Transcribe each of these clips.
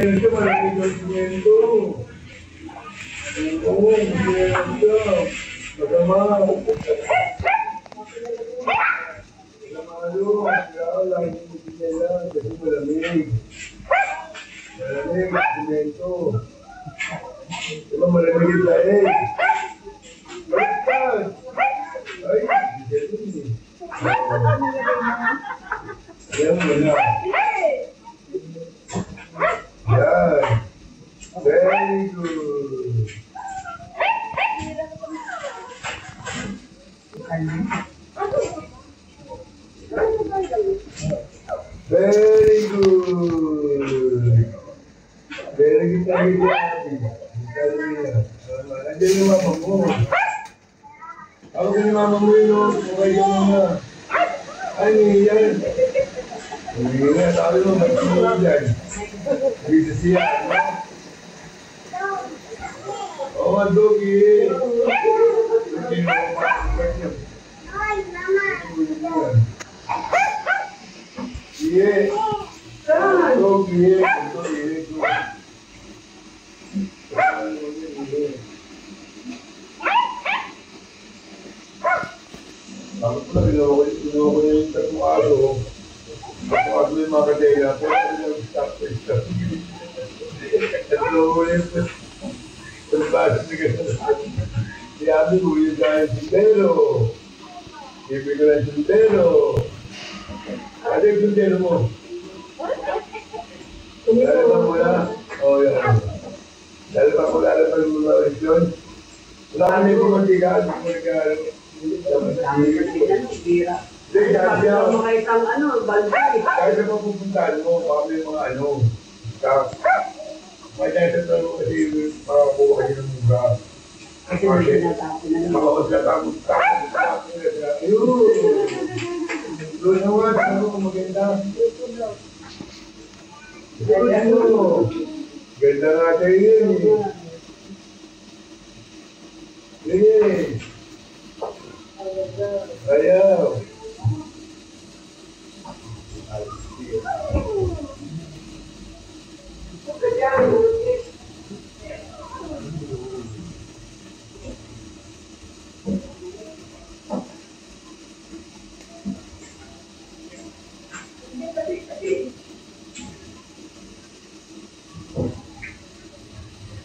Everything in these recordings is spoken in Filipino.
simento, malamig yung simento. Oo, simento. Masama. Masama yun. Kaya lagi mo sinela kasi malamig. Malamig yung simento. Diba malamig yung dahil? Baliktad! Ay, hindi ganun eh. Ayan mo na. Yan. Very good. Very good. Very good kami dyan. Nandiyan yung mama mo. Ako din yung mama mo yun. Okay ka muna. Ay, yan. Hindi nga, sabi mo, magsimula dyan. Dito siya, no? Oo nga, Dogi. Ay, mama. Sige. Dogi. Bakit pala ginawa ko yung tatuado? Tatuado yung mga kadela. Pwede yung stop. Tatuado yung tatuado na gano'n. Siyabi ko yung dahil sundero. Ibig ko lang sundero. Ano yung sundero mo? Lalabang mo na? Oo, yan. Lalabang mo yung mga resyon. Wala kami pumantigaan. Kahit na mapupuntahan mo, baka may mga ano, may natatalo kasi makakuha kayo ng mga Kasi may tinatapon na naman. makakapagtatapos ayun! Doon naman, ano, maganda. Ganda nga kayo yun eh. Sige. Ayaw.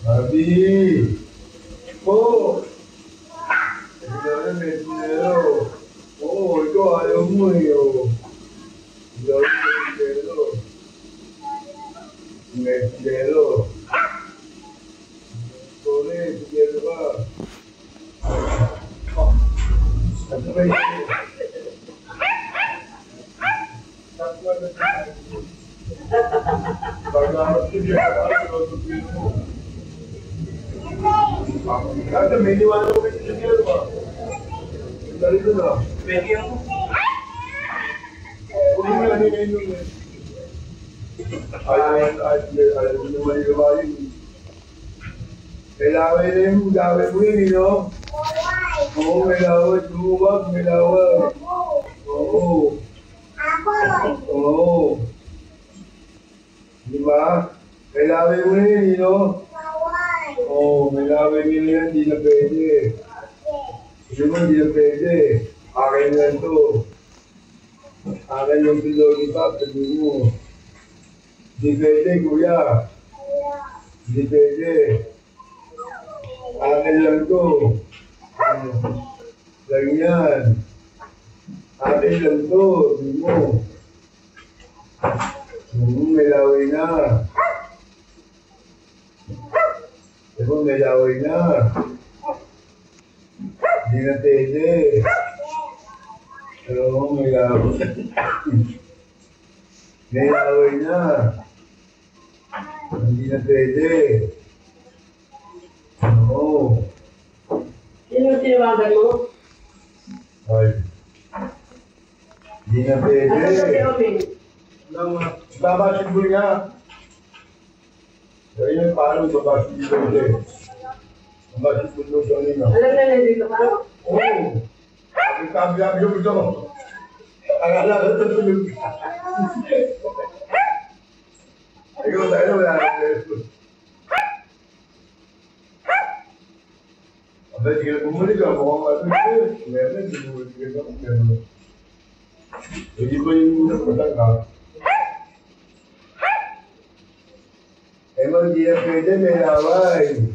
Abi! Po! Ikaw na may dinero. Oo, ikaw ayaw mo eh. Ikaw na may dinero. May dinero. Ikaw na eh, dinero ka. Ano ba yun? Takwa na tayo. Pag-amat ko dyan, ano mo? Kaya may niwala ko kasi siya ba? Dali ko na. Pwede ako. Huwag mo lang nilainom eh. Ayaw mo naman yung gawain. May laway na yung gawin mo yun, no? Oo, may laway. Tumubag, may laway. Oo. Oo. Diba? May laway mo yun, no? Oo, may laway mo yan, hindi na pwede. Hindi mo, hindi na pwede. Akin yan to. Akin yung pilog ipa, sabi mo. Hindi pwede, kuya. Hindi pwede. Akin lang to. Lang yan. Akin lang to, sabi mo. May laway na. Sabi mo, may laway na. Hindi na pwede. Oo, may laway. May laway na. Hindi na pwede. Oo. Sino tinawagan mo? Ay. Hindi na pwede. Ano sa Teomin? Babasikul nga. Kaya yun, paano babasikul eh? Babasikul mo sa nila. Alam na nandito ka? Oo. Sabi yung gusto mo. Akala ko tutulog ka. Ikaw tayo wala ng cellphone. Abay, sige na bumuli ka. Mukhang ano. Meron, bumuli ka. Meron. Hindi ba yung napatang ka? Eh, hindi na pwede. May laway.